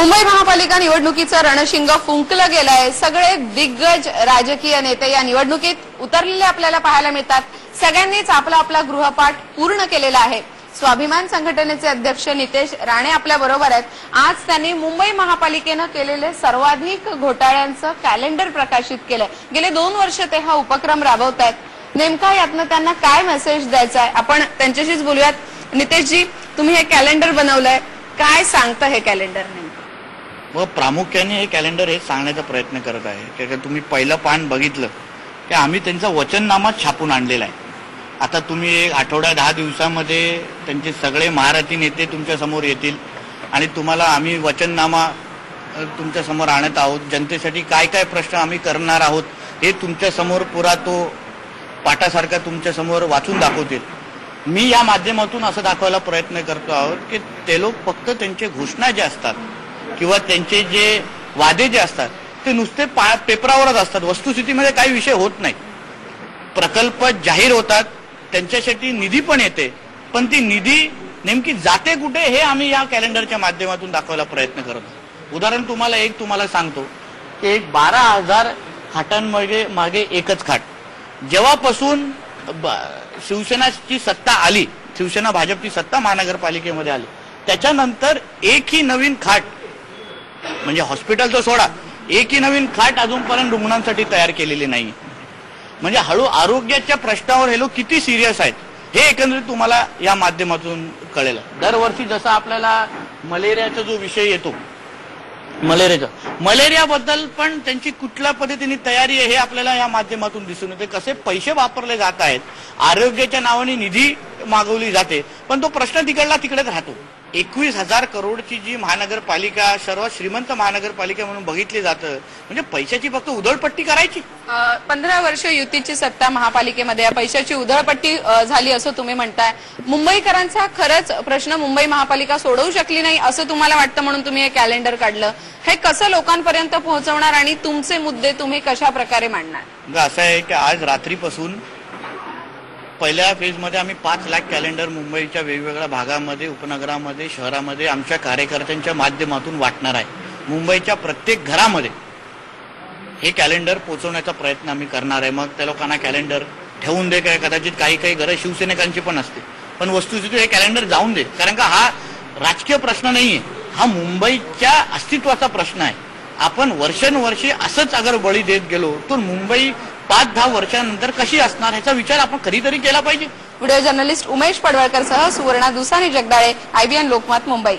मुंबई महापालिका निवडणुकीचं रणशिंग फुंकलं गेलंय। सगळे दिग्गज राजकीय नेते या निवडणुकीत उतरलेले आपल्याला पाहायला मिळतात। सगळ्यांनीच आपला आपला गृहपाठ पूर्ण केलेला आहे। स्वाभिमान संघटनेचे अध्यक्ष नितेश राणे आपल्या बरोबर आहेत। आज त्यांनी मुंबई महापालिकेने केलेले सर्वाधिक घोटाळ्यांचं कॅलेंडर प्रकाशित केलंय। गेले 2 वर्ष ते हा उपक्रम राबवतायत। नेमका यातनं त्यांना काय मेसेज द्यायचा आहे आपण त्यांच्याशीच बोलूयात। नितेश जी, तुम्ही हे कॅलेंडर बनवलंय, काय सांगतं हे कॅलेंडर नेमकं? व प्रामुख्याने हे कॅलेंडर हे सांगण्याचा प्रयत्न करत आहे की तुम्ही पहिलं पान बघितलं की आम्ही त्यांचा वचननामा छापून आणलेला आहे। आता तुम्ही 1 आठवडा 10 दिवसामध्ये त्यांचे सगळे महारथी नेते तुमच्या समोर येतील आणि तुम्हाला आम्ही वचननामा तुमच्या समोर आणत आहोत। जनतेसाठी काय काय प्रश्न आम्ही करणार आहोत हे तुमच्या समोर पुरा तो पाठासारखा तुमच्या समोर वाचून दाखवतील। मी या माध्यमातून असं दाखवायला प्रयत्न करतो आहोत की ते लोक फक्त त्यांचे घोषणा जे असतात किंवा त्यांचे जे वादे जे असतात ते नुसते पेपरावरच असतात। वस्तुस्थितीमध्ये काही विषय होत नाही। प्रकल्प जाहीर होतात, त्यांच्यासाठी निधी पण येते, पण ती निधी नेमकी जाते कुठे हे आम्ही या कॅलेंडरच्या माध्यमातून दाखवायला प्रयत्न करतो। उदाहरण तुम्हाला सांगतो की 12,000 खाटांमध्ये मागे एकच खाट। जेव्हापासून शिवसेनाची सत्ता आली, शिवसेना भाजपची सत्ता महानगरपालिकेमध्ये आली, त्याच्यानंतर एकही नवीन खाट म्हणजे हॉस्पिटलचं सोडा, एकही नवीन खाट अजूनपर्यंत रुग्णांसाठी तयार केलेली नाही। म्हणजे हळू आरोग्याच्या प्रश्नावर हे लोक किती सिरियस आहेत हे एकंदरीत तुम्हाला या माध्यमातून कळेल। दरवर्षी जसा आपल्याला मलेरियाचा जो विषय येतो, मलेरियाबद्दल पण त्यांची कुठल्या पद्धतीने तयारी आहे हे आपल्याला या माध्यमातून दिसून येते। कसे पैसे वापरले जात आहेत, आरोग्याच्या नावाने निधी मागवली जाते, पण तो प्रश्न तिकडेच राहतो। 21,000 करोडची जी महानगरपालिका सर्वात श्रीमंत महानगरपालिका म्हणून बघितली जातं, म्हणजे पैशाची फक्त उधळपट्टी करायची। 15 वर्ष युतीची सत्ता महापालिकेमध्ये, पैशाची उधळपट्टी झाली असं तुम्ही म्हणताय। मुंबईकरांचा खरंच प्रश्न मुंबई महापालिका सोडवू शकली नाही असं तुम्हाला वाटतं, म्हणून तुम्ही हे कॅलेंडर काढलं। हे कसं लोकांपर्यंत पोहोचवणार आणि तुमचे मुद्दे तुम्ही कशा प्रकारे मांडणार? असं आहे की आज रात्रीपासून पहिल्या फेजमध्ये आम्ही 5 लाख कॅलेंडर मुंबईच्या वेगवेगळ्या भागामध्ये, उपनगरामध्ये, शहरामध्ये आमच्या कार्यकर्त्यांच्या माध्यमातून वाटणार आहे। मुंबईच्या प्रत्येक घरामध्ये हे कॅलेंडर पोहोचवण्याचा प्रयत्न आम्ही करणार आहे। मग त्या लोकांना कॅलेंडर ठेवून दे काय, कदाचित काही गरज शिवसैनिकांची पण असते, पण वस्तुस्थिती हे कॅलेंडर जाऊन दे, कारण का हा राजकीय प्रश्न नाहीये, हा मुंबईच्या अस्तित्वाचा प्रश्न आहे। आपण वर्षानुवर्षे असंच अगर बळी देत गेलो तर मुंबई 5-10 वर्षांनंतर कशी असणार ह्याचा विचार आपण कधीतरी केला पाहिजे। व्हिडिओ जर्नलिस्ट उमेश पडवळकर सह सुवर्णा दुसानी जगदाळे, IBN लोकमत, मुंबई।